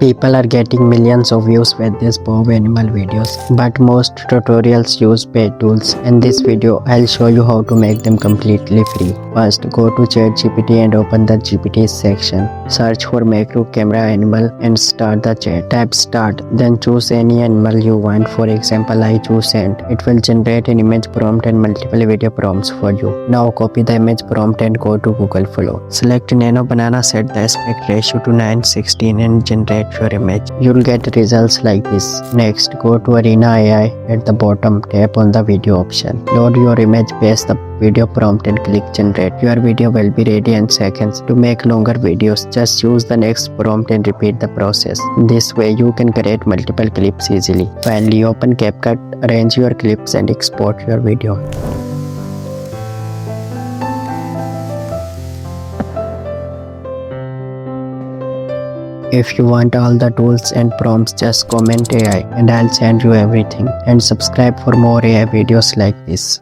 People are getting millions of views with these POV animal videos, but most tutorials use paid tools. In this video, I'll show you how to make them completely free. First, go to ChatGPT and open the GPT section. Search for macro camera animal and start the chat. Tap start, then choose any animal you want. For example, I choose ant. It will generate an image prompt and multiple video prompts for you. Now copy the image prompt and go to Google Flow. Select Nano Banana, set the aspect ratio to 9:16 and generate your image. You'll get results like this. Next, go to Arena AI at the bottom. Tap on the video option. Load your image, paste the video prompt and click generate. Your video will be ready in seconds. To make longer videos, just use the next prompt and repeat the process. This way you can create multiple clips easily. Finally, open CapCut, arrange your clips and export your video. If you want all the tools and prompts, just comment AI and I'll send you everything. And subscribe for more AI videos like this.